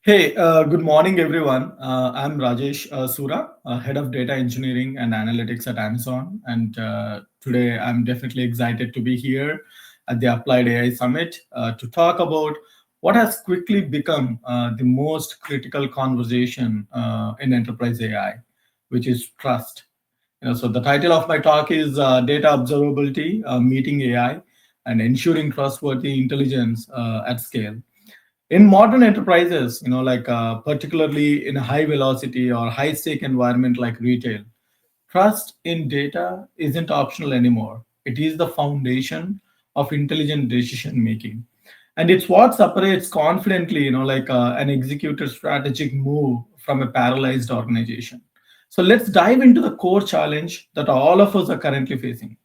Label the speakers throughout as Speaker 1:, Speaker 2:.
Speaker 1: Hey, good morning, everyone. I'm Rajesh Sura, Head of Data Engineering and Analytics at Amazon. And today I'm definitely excited to be here at the Applied AI Summit to talk about what has quickly become the most critical conversation in enterprise AI, which is trust. So the title of my talk is Data Observability, Meeting AI and Ensuring Trustworthy Intelligence at Scale. In modern enterprises, particularly in a high velocity or high stake environment like retail, trust in data isn't optional anymore. It is the foundation of intelligent decision making, and it's what separates confidently, an executed strategic move from a paralyzed organization. So let's dive into the core challenge that all of us are currently facing.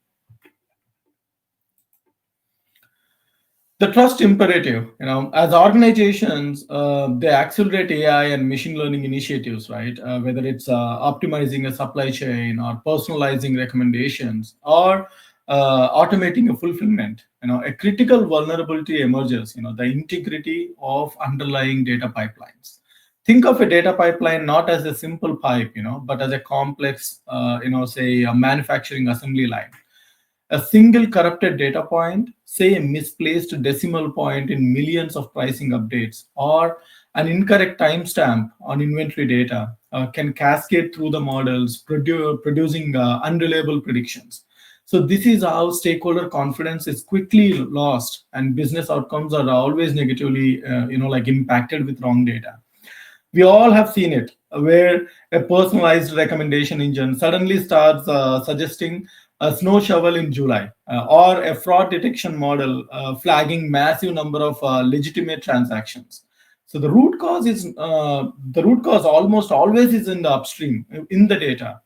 Speaker 1: The trust imperative, as organizations, they accelerate AI and machine learning initiatives, right? Whether it's optimizing a supply chain or personalizing recommendations or automating a fulfillment, a critical vulnerability emerges, the integrity of underlying data pipelines. Think of a data pipeline not as a simple pipe, but as a complex, say a manufacturing assembly line. A single corrupted data point, say a misplaced decimal point in millions of pricing updates, or an incorrect timestamp on inventory data, can cascade through the models, producing unreliable predictions. So this is how stakeholder confidence is quickly lost, and business outcomes are always negatively, impacted with wrong data. We all have seen it, where a personalized recommendation engine suddenly starts suggesting a snow shovel in July, or a fraud detection model flagging massive number of legitimate transactions. So the root cause almost always is in the upstream, in the data.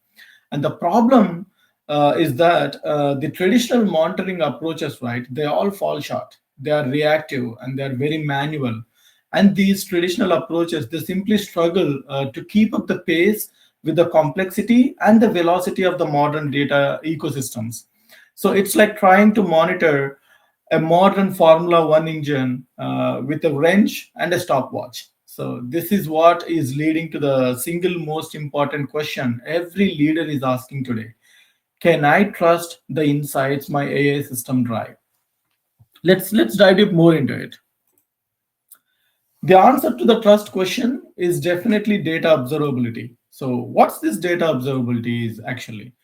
Speaker 1: And the problem is that the traditional monitoring approaches, right, they all fall short. They are reactive and they are very manual. And these traditional approaches, they simply struggle to keep up the pace with the complexity and the velocity of the modern data ecosystems. So it's like trying to monitor a modern Formula One engine with a wrench and a stopwatch. So this is what is leading to the single most important question every leader is asking today. Can I trust the insights my AI system drive? Let's dive deep more into it. The answer to the trust question is definitely data observability. So what's this data observability is actually?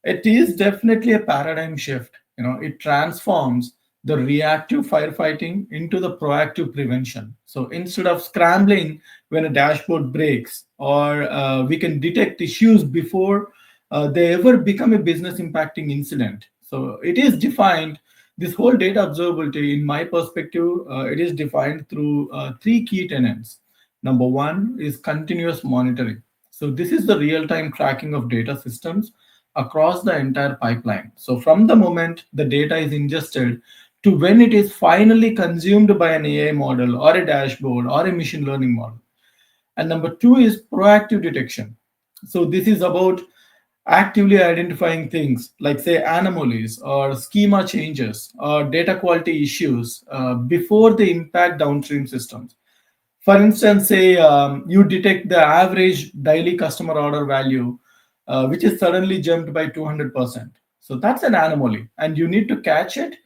Speaker 1: It is definitely a paradigm shift. It transforms the reactive firefighting into the proactive prevention. So instead of scrambling when a dashboard breaks, or we can detect issues before they ever become a business impacting incident. So it is defined, this whole data observability, in my perspective, it is defined through three key tenets. Number one is continuous monitoring. So this is the real-time tracking of data systems across the entire pipeline. So from the moment the data is ingested to when it is finally consumed by an AI model or a dashboard or a machine learning model. And number two is proactive detection. So this is about actively identifying things like, say, anomalies or schema changes or data quality issues before they impact downstream systems. For instance, say you detect the average daily customer order value, which is suddenly jumped by 200%. So that's an anomaly, and you need to catch it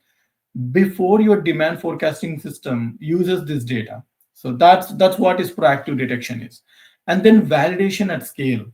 Speaker 1: before your demand forecasting system uses this data. So that's what is proactive detection is. And then validation at scale.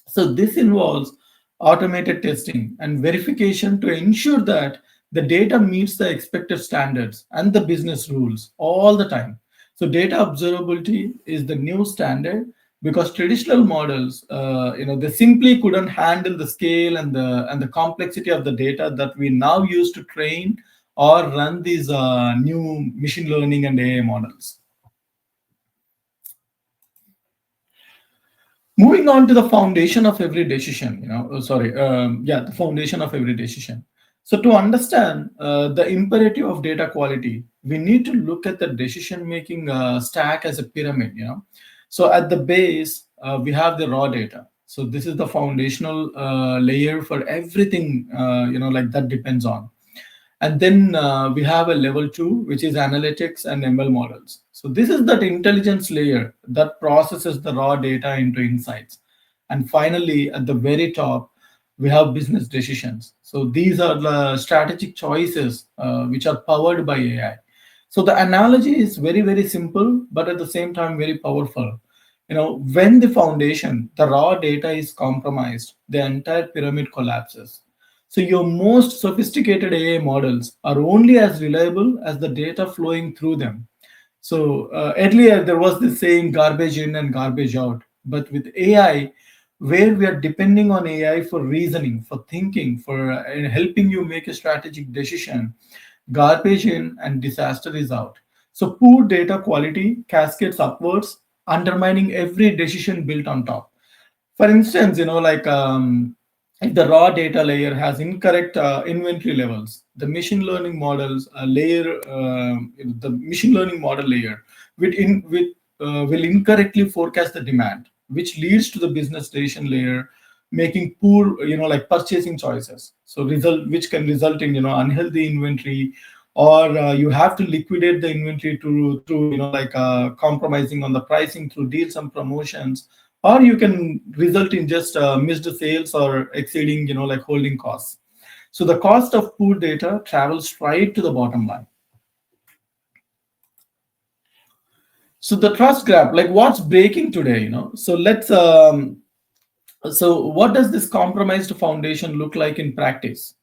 Speaker 1: So this involves automated testing and verification to ensure that the data meets the expected standards and the business rules all the time. So data observability is the new standard because traditional models, they simply couldn't handle the scale and the complexity of the data that we now use to train or run these new machine learning and AI models. Moving on to the foundation of every decision, the foundation of every decision. So to understand the imperative of data quality, we need to look at the decision making stack as a pyramid. So at the base, we have the raw data. So this is the foundational layer for everything, that depends on. And then we have a level two, which is analytics and ML models. So this is that intelligence layer that processes the raw data into insights. And finally, at the very top, we have business decisions. So these are the strategic choices which are powered by AI. So the analogy is very, very simple, but at the same time very powerful. When the foundation, the raw data is compromised, the entire pyramid collapses. So your most sophisticated AI models are only as reliable as the data flowing through them. So earlier there was this saying garbage in and garbage out. But with AI, where we are depending on AI for reasoning, for thinking, for helping you make a strategic decision, garbage in and disaster is out. So poor data quality cascades upwards, undermining every decision built on top. For instance, if the raw data layer has incorrect inventory levels, the machine learning model layer will incorrectly forecast the demand, which leads to the business decision layer making poor, purchasing choices. So result which can result in unhealthy inventory, or you have to liquidate the inventory through compromising on the pricing through deals and promotions, or you can result in just missed sales or exceeding holding costs. So the cost of poor data travels right to the bottom line. So the trust gap, like what's breaking today, so what does this compromised foundation look like in practice?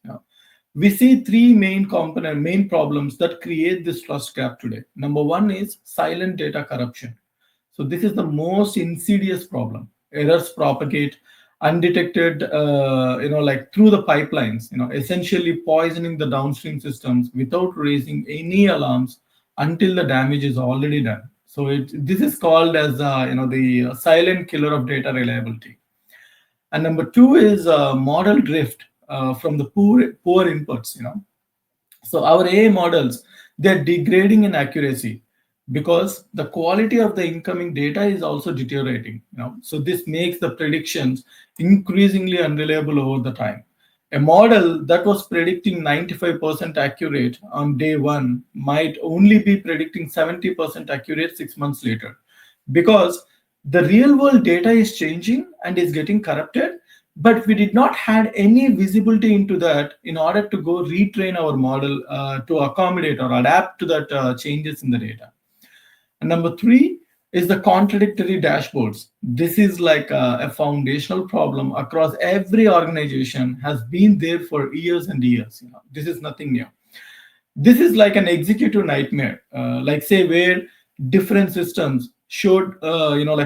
Speaker 1: We see three main problems that create this trust gap today. Number one is silent data corruption. So this is the most insidious problem. Errors propagate undetected, through the pipelines, essentially poisoning the downstream systems without raising any alarms until the damage is already done. So this is called as, the silent killer of data reliability. And number two is model drift from the poor inputs. So our AI models, they're degrading in accuracy because the quality of the incoming data is also deteriorating. So this makes the predictions increasingly unreliable over the time. A model that was predicting 95% accurate on day one might only be predicting 70% accurate 6 months later, because the real world data is changing and is getting corrupted, but we did not had any visibility into that in order to go retrain our model to accommodate or adapt to that changes in the data. And number three is the contradictory dashboards. This is like a foundational problem across every organization, has been there for years and years. This is nothing new. This is like an executive nightmare, like say where different systems showed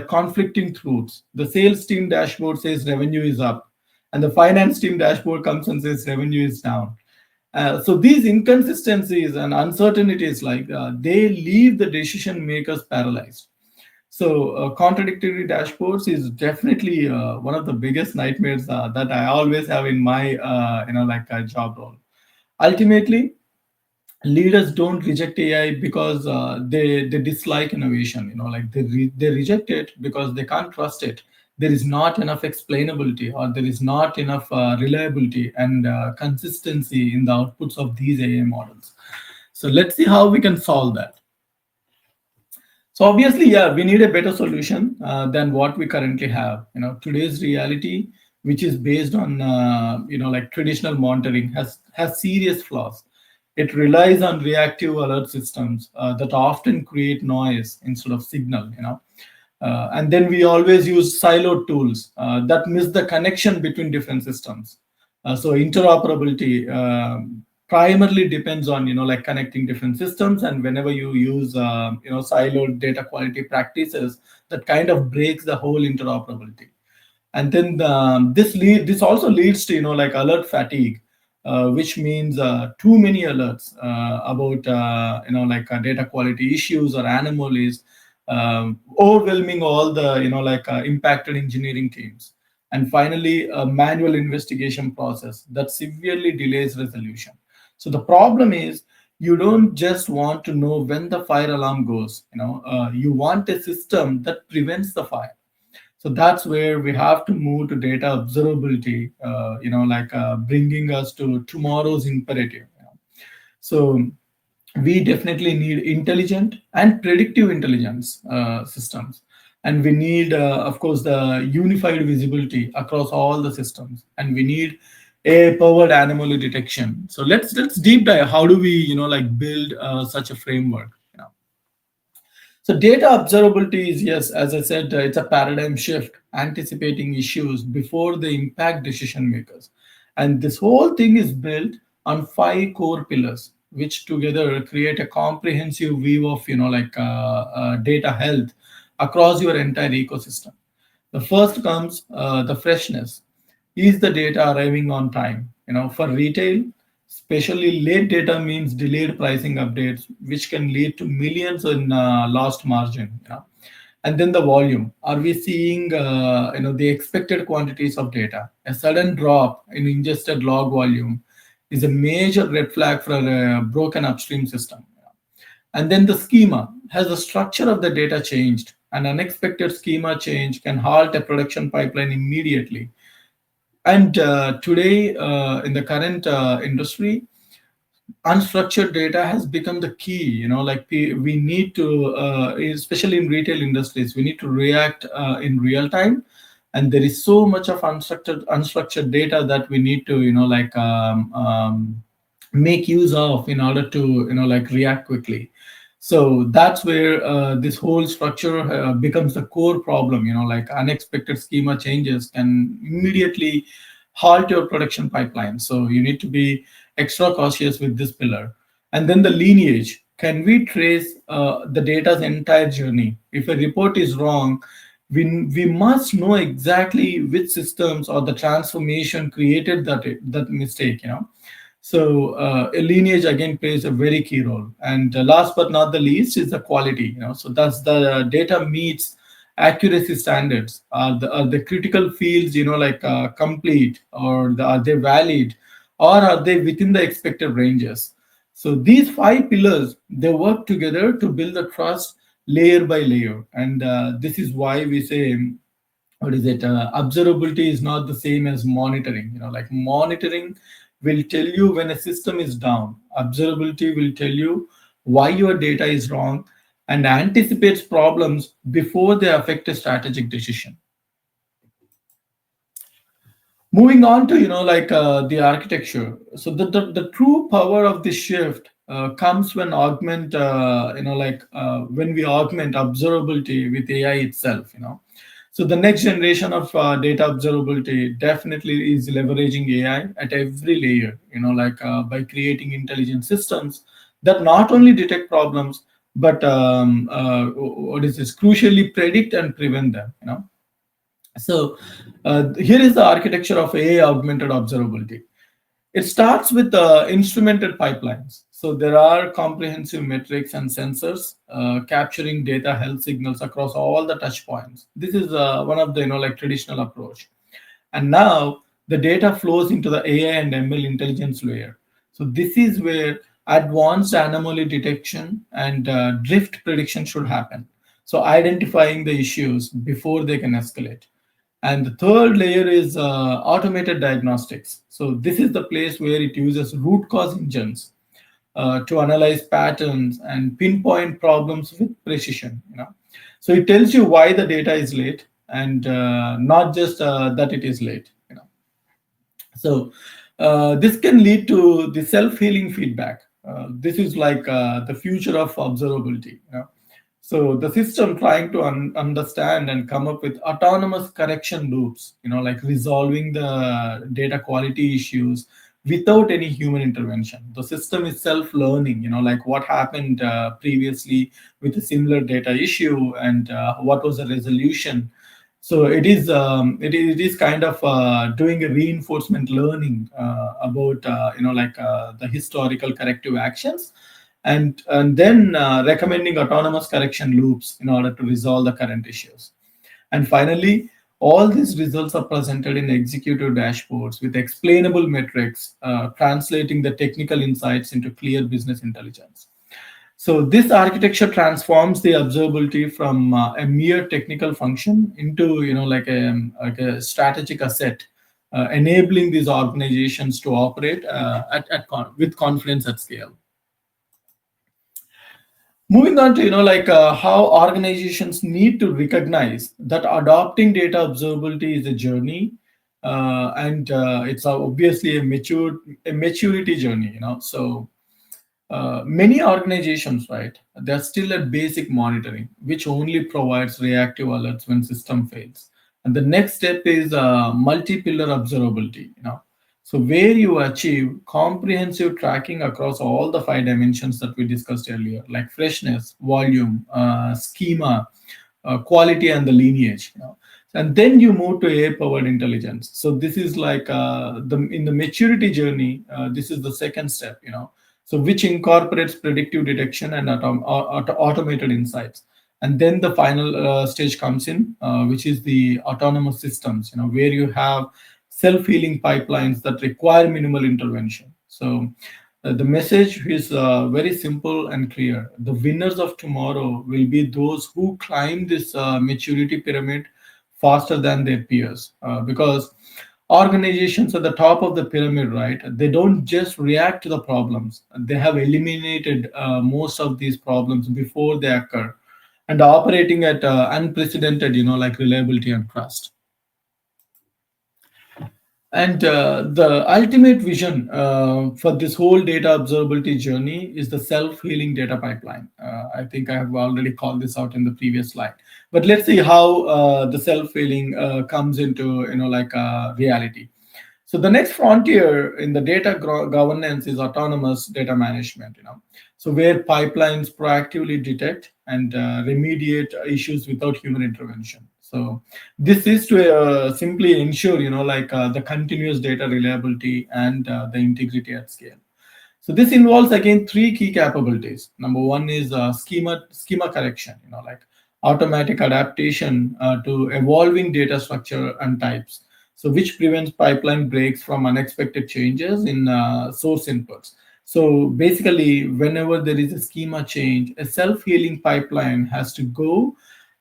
Speaker 1: conflicting truths. The sales team dashboard says revenue is up, and the finance team dashboard comes and says revenue is down. So these inconsistencies and uncertainties, they leave the decision makers paralyzed. So contradictory dashboards is definitely one of the biggest nightmares that I always have in my job role. Ultimately, leaders don't reject AI because they dislike innovation. They reject it because they can't trust it. There is not enough explainability, or there is not enough reliability and consistency in the outputs of these AI models. So let's see how we can solve that. So obviously, yeah, we need a better solution than what we currently have. Today's reality, which is based on traditional monitoring, has serious flaws. It relies on reactive alert systems that often create noise instead of signal. And then we always use siloed tools that miss the connection between different systems. So interoperability primarily depends on connecting different systems, and whenever you use siloed data quality practices, that kind of breaks the whole interoperability. And then this also leads to alert fatigue, which means too many alerts about data quality issues or anomalies, overwhelming all the impacted engineering teams. And finally, a manual investigation process that severely delays resolution. So the problem is, you don't just want to know when the fire alarm goes. You want a system that prevents the fire. So that's where we have to move to data observability, bringing us to tomorrow's imperative. So We definitely need intelligent and predictive intelligence systems, and we need of course the unified visibility across all the systems, and we need a powered anomaly detection. So let's deep dive. How do we build such a framework? So data observability is, yes, as I said, it's a paradigm shift, anticipating issues before they impact decision makers. And this whole thing is built on five core pillars, which together create a comprehensive view of data health across your entire ecosystem. The first comes the freshness. Is the data arriving on time? For retail, especially late data means delayed pricing updates, which can lead to millions in lost margin. And then the volume. Are we seeing the expected quantities of data? A sudden drop in ingested log volume is a major red flag for a broken upstream system. And then the schema. Has the structure of the data changed? An unexpected schema change can halt a production pipeline immediately. And today, in the current industry, unstructured data has become the key. We need to, especially in retail industries, we need to react in real time, and there is so much of unstructured data that we need to make use of in order to react quickly. So that's where this whole structure becomes the core problem. Unexpected schema changes can immediately halt your production pipeline. So you need to be extra cautious with this pillar. And then the lineage. Can we trace the data's entire journey? If a report is wrong, we must know exactly which systems or the transformation created that mistake. So a lineage again plays a very key role. And last but not the least is the quality. So that's the data meets accuracy standards. Are the critical fields complete, or are they valid, or are they within the expected ranges? So these five pillars, they work together to build the trust layer by layer. And this is why we say, what is it, observability is not the same as monitoring. Monitoring will tell you when a system is down. Observability will tell you why your data is wrong and anticipates problems before they affect a strategic decision. Moving on to the architecture. So the true power of this shift comes when augment when we augment observability with AI itself. So the next generation of data observability definitely is leveraging AI at every layer. By creating intelligent systems that not only detect problems, but what is this, crucially predict and prevent them. So here is the architecture of AI augmented observability. It starts with instrumented pipelines. So there are comprehensive metrics and sensors capturing data health signals across all the touch points. This is one of the traditional approach. And now the data flows into the AI and ML intelligence layer. So this is where advanced anomaly detection and drift prediction should happen. So identifying the issues before they can escalate. And the third layer is automated diagnostics. So this is the place where it uses root cause engines to analyze patterns and pinpoint problems with precision. So it tells you why the data is late, and not just that it is late. So this can lead to the self-healing feedback. This is like the future of observability. So the system trying to understand and come up with autonomous correction loops, like resolving the data quality issues without any human intervention. The system is self-learning, like what happened previously with a similar data issue, and what was the resolution. So it is kind of doing a reinforcement learning about the historical corrective actions, and then recommending autonomous correction loops in order to resolve the current issues. And finally, all these results are presented in executive dashboards with explainable metrics, translating the technical insights into clear business intelligence. So this architecture transforms the observability from a mere technical function into like a strategic asset, enabling these organizations to operate with confidence at scale. Moving on to how organizations need to recognize that adopting data observability is a journey, and it's obviously a maturity journey. Many organizations, right, they're still at basic monitoring, which only provides reactive alerts when system fails. And the next step is multi-pillar observability. So where you achieve comprehensive tracking across all the five dimensions that we discussed earlier, like freshness, volume, schema, quality, and the lineage. And then you move to AI-powered intelligence. So this is like the in the maturity journey. This is the second step. So which incorporates predictive detection and automated insights. And then the final stage comes in, which is the autonomous systems. Where you have self-healing pipelines that require minimal intervention. So the message is very simple and clear. The winners of tomorrow will be those who climb this maturity pyramid faster than their peers, because organizations at the top of the pyramid, right, they don't just react to the problems, they have eliminated most of these problems before they occur, and operating at unprecedented reliability and trust. And the ultimate vision for this whole data observability journey is the self-healing data pipeline. I think I have already called this out in the previous slide, but let's see how the self-healing comes into reality. So the next frontier in the data governance is autonomous data management. So where pipelines proactively detect and remediate issues without human intervention. So this is to simply ensure the continuous data reliability and the integrity at scale. So this involves again three key capabilities. Number one is schema correction, automatic adaptation to evolving data structure and types. So which prevents pipeline breaks from unexpected changes in source inputs. So basically, whenever there is a schema change, a self-healing pipeline has to go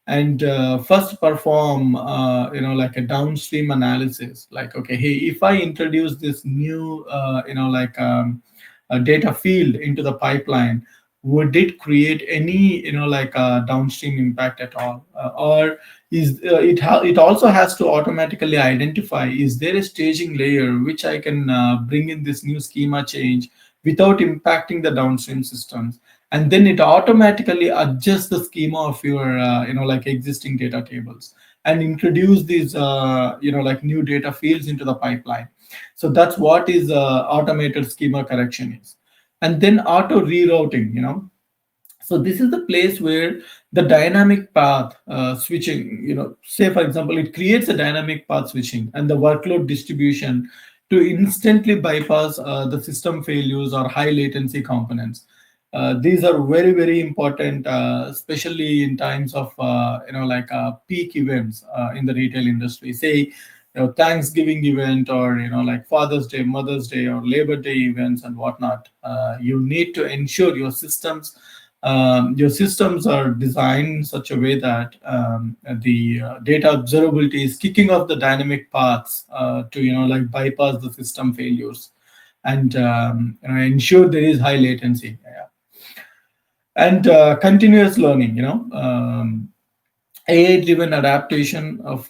Speaker 1: and first perform a downstream analysis, like, okay, hey, if I introduce this new a data field into the pipeline, would it create any downstream impact at all, or is it also has to automatically identify, is there a staging layer which I can bring in this new schema change without impacting the downstream systems, and then it automatically adjusts the schema of your existing data tables and introduce these new data fields into the pipeline. So that's what is automated schema correction is. And then auto rerouting. So this is the place where the dynamic path switching, say for example, it creates a dynamic path switching and the workload distribution to instantly bypass the system failures or high latency components. These are very, very important, especially in times of peak events in the retail industry. Say, Thanksgiving event, or Father's Day, Mother's Day, or Labor Day events and whatnot. You need to ensure your systems are designed in such a way that the data observability is kicking off the dynamic paths to bypass the system failures and ensure there is high latency. Yeah. And continuous learning. AI-driven adaptation of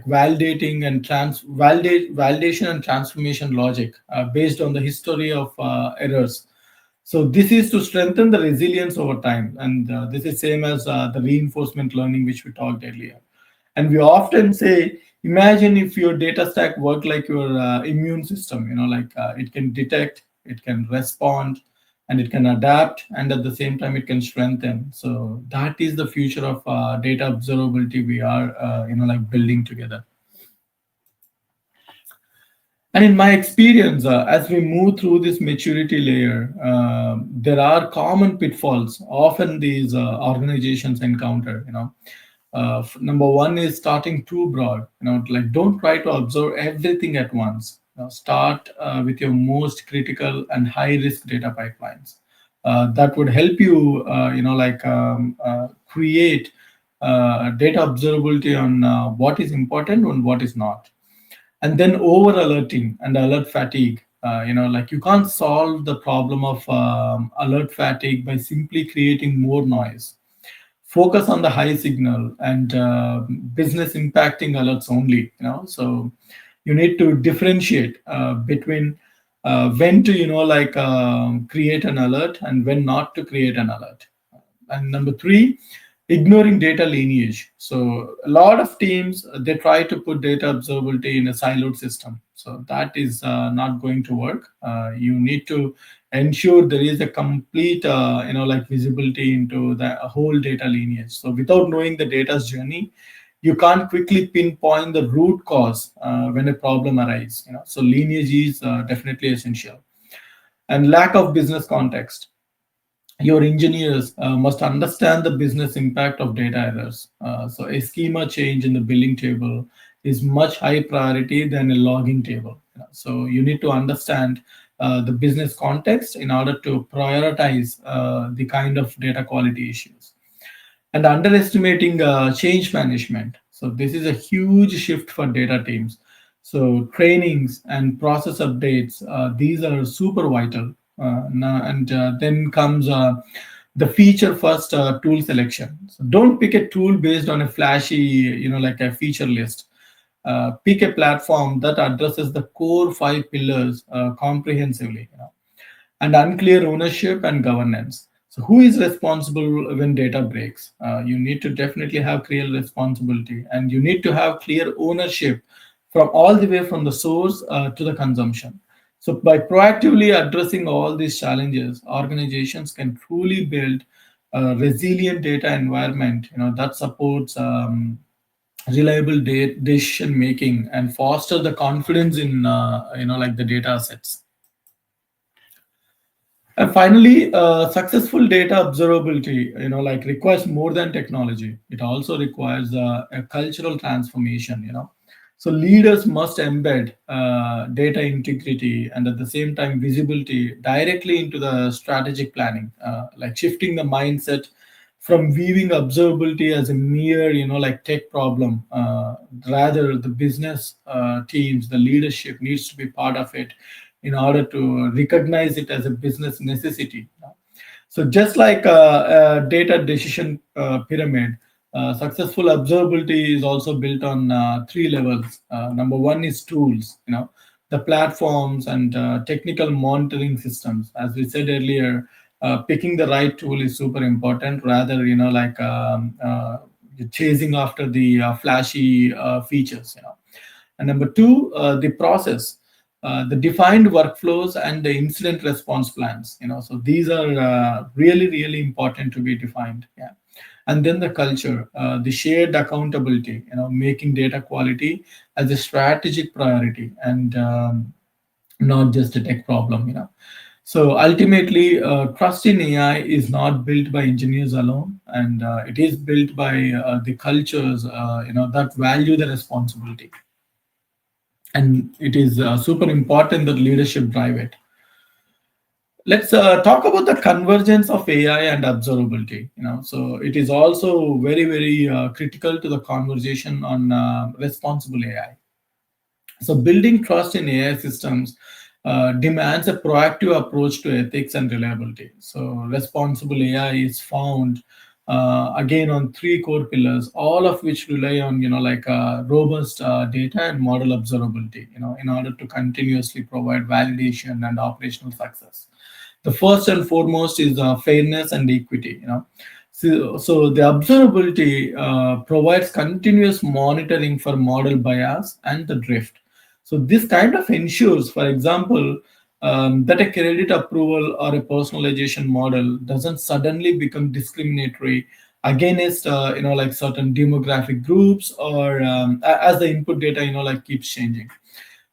Speaker 1: validating and validation and transformation logic based on the history of errors. So this is to strengthen the resilience over time, and this is same as the reinforcement learning which we talked earlier. And we often say, imagine if your data stack worked like your immune system. It can detect, it can respond, and it can adapt, and at the same time it can strengthen. So that is the future of data observability we are building together. And in my experience, as we move through this maturity layer, there are common pitfalls often these organizations encounter. Number one is starting too broad. Don't try to observe everything at once. Start with your most critical and high risk data pipelines. That would help you, create data observability on what is important and what is not. And then over alerting and alert fatigue. Like you can't solve the problem of alert fatigue by simply creating more noise. Focus on the high signal and business impacting alerts only. So you need to differentiate between when to create an alert and when not to create an alert. And number three, ignoring data lineage. So a lot of teams, they try to put data observability in a siloed system. So that is not going to work. You need to ensure there is a complete visibility into the whole data lineage. So without knowing the data's journey, you can't quickly pinpoint the root cause when a problem arises. So lineage is definitely essential. And lack of business context. Your engineers must understand the business impact of data errors. So a schema change in the billing table is much high priority than a logging table. So you need to understand the business context in order to prioritize the kind of data quality issues. And underestimating change management. So this is a huge shift for data teams. So trainings and process updates, these are super vital. And then comes the feature first tool selection. So don't pick a tool based on a flashy, like a feature list. Pick a platform that addresses the core five pillars comprehensively. And unclear ownership and governance. So, who is responsible when data breaks? You need to definitely have clear responsibility, and you need to have clear ownership from all the way from the source to the consumption. So, by proactively addressing all these challenges, organizations can truly build a resilient data environment, that supports reliable decision making and foster the confidence in the data assets. And finally, successful data observability, requires more than technology. It also requires a cultural transformation. So leaders must embed data integrity and at the same time visibility directly into the strategic planning, like shifting the mindset from viewing observability as a mere, tech problem. Rather, the business teams, the leadership needs to be part of it in order to recognize it as a business necessity. So just like a data decision pyramid, successful observability is also built on three levels. Number one is tools, the platforms and technical monitoring systems. As we said earlier, picking the right tool is super important. Rather, chasing after the flashy features. And number two, the process, the defined workflows and the incident response plans. So these are really, really important to be defined. Yeah. And then the culture, the shared accountability, making data quality as a strategic priority and not just a tech problem. So ultimately, trust in AI is not built by engineers alone, and it is built by the cultures, that value the responsibility. And it is super important that leadership drive it. Let's talk about the convergence of AI and observability. So it is also very, very critical to the conversation on responsible AI. So building trust in AI systems demands a proactive approach to ethics and reliability. So responsible AI is found again on three core pillars, all of which rely on robust data and model observability. In order to continuously provide validation and operational success. The first and foremost is fairness and equity. So the observability provides continuous monitoring for model bias and the drift. So this kind of ensures, for example, that a credit approval or a personalization model doesn't suddenly become discriminatory against certain demographic groups or as the input data keeps changing.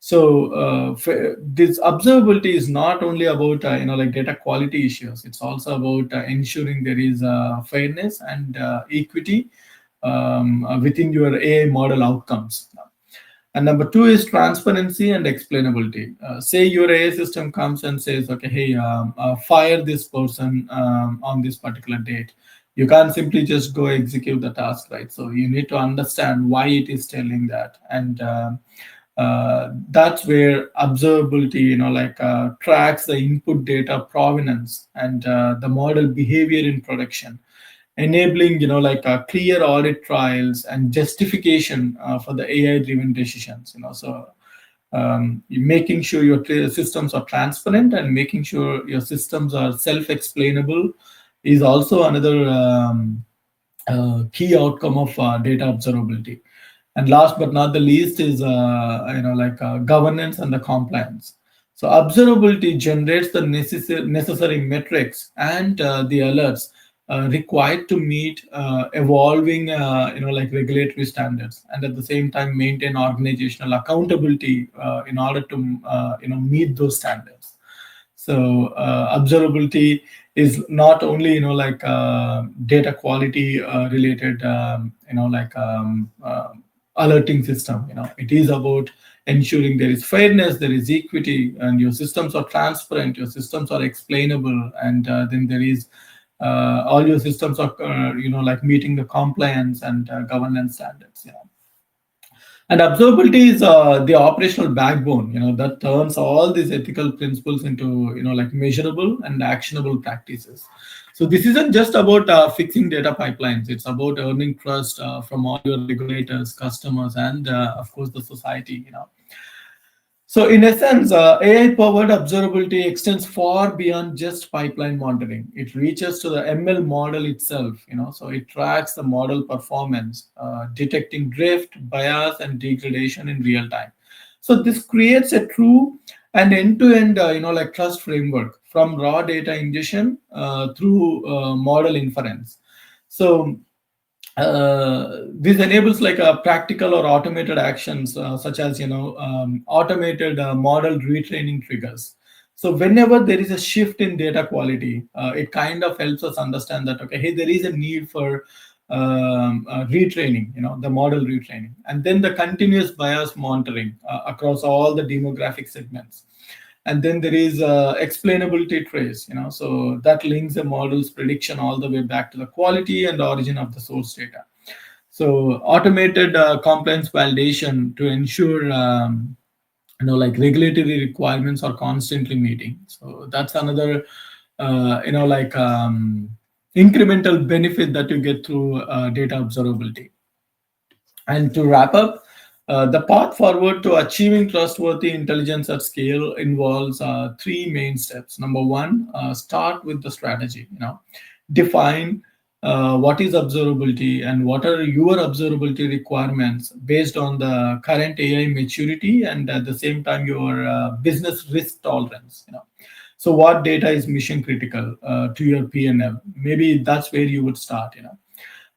Speaker 1: So this observability is not only about data quality issues. It's also about ensuring there is fairness and equity within your AI model outcomes. And number two is transparency and explainability. Say your AI system comes and says, okay, hey, fire this person on this particular date. You can't simply just go execute the task, right? So you need to understand why it is telling that. And That's where observability, tracks the input data provenance and the model behavior in production, enabling clear audit trials and justification for the AI driven decisions. Making sure your systems are transparent and making sure your systems are self explainable is also another key outcome of data observability. And last but not the least is governance and the compliance. So observability generates the necessary metrics and the alerts required to meet evolving regulatory standards, and at the same time maintain organizational accountability in order to meet those standards. So observability is not only data quality related alerting system. It is about ensuring there is fairness, there is equity, and your systems are transparent, your systems are explainable, and then there is all your systems are meeting the compliance and governance standards. And observability is the operational backbone, that turns all these ethical principles into, measurable and actionable practices. So this isn't just about fixing data pipelines. It's about earning trust from all your regulators, customers, and of course the society. So, in essence, AI-powered observability extends far beyond just pipeline monitoring. It reaches to the ML model itself. So it tracks the model performance, detecting drift, bias, and degradation in real time. So this creates a true and end-to-end, trust framework from raw data ingestion through model inference. So this enables like a practical or automated actions such as automated model retraining triggers. So whenever there is a shift in data quality, it kind of helps us understand that, okay, hey, there is a need for retraining, the model retraining, and then the continuous bias monitoring across all the demographic segments. And then there is explainability trace, so that links the model's prediction all the way back to the quality and origin of the source data. So automated compliance validation to ensure regulatory requirements are constantly meeting. So that's another incremental benefit that you get through data observability. And to wrap up, the path forward to achieving trustworthy intelligence at scale involves three main steps. Number one, start with the strategy. Define what is observability and what are your observability requirements based on the current AI maturity and at the same time your business risk tolerance. So what data is mission critical to your P&L? Maybe that's where you would start.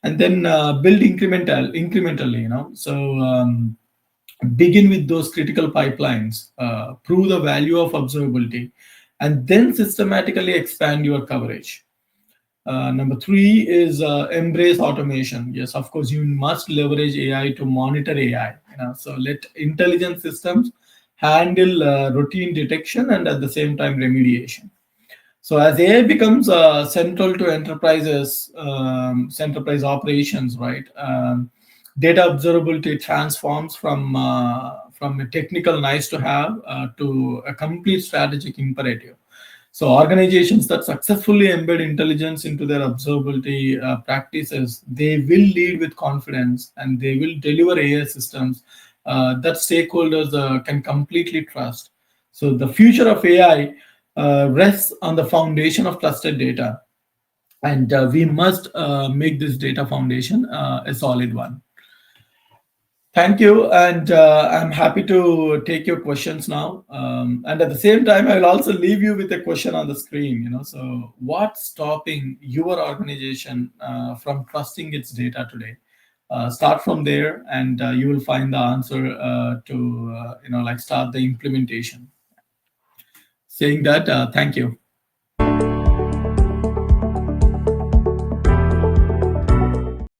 Speaker 1: And then build incrementally. So begin with those critical pipelines, prove the value of observability, and then systematically expand your coverage. Number three is embrace automation. Yes, of course, you must leverage AI to monitor AI. So let intelligent systems handle routine detection and at the same time remediation. So as AI becomes central to enterprise operations, right? Data observability transforms from a technical nice to have to a complete strategic imperative. So organizations that successfully embed intelligence into their observability practices, they will lead with confidence and they will deliver AI systems that stakeholders can completely trust. So the future of AI rests on the foundation of trusted data, and we must make this data foundation a solid one. Thank you, and I'm happy to take your questions now. And at the same time, I will also leave you with a question on the screen. So what's stopping your organization from trusting its data today? Start from there, and you will find the answer to start the implementation. Saying that, thank you.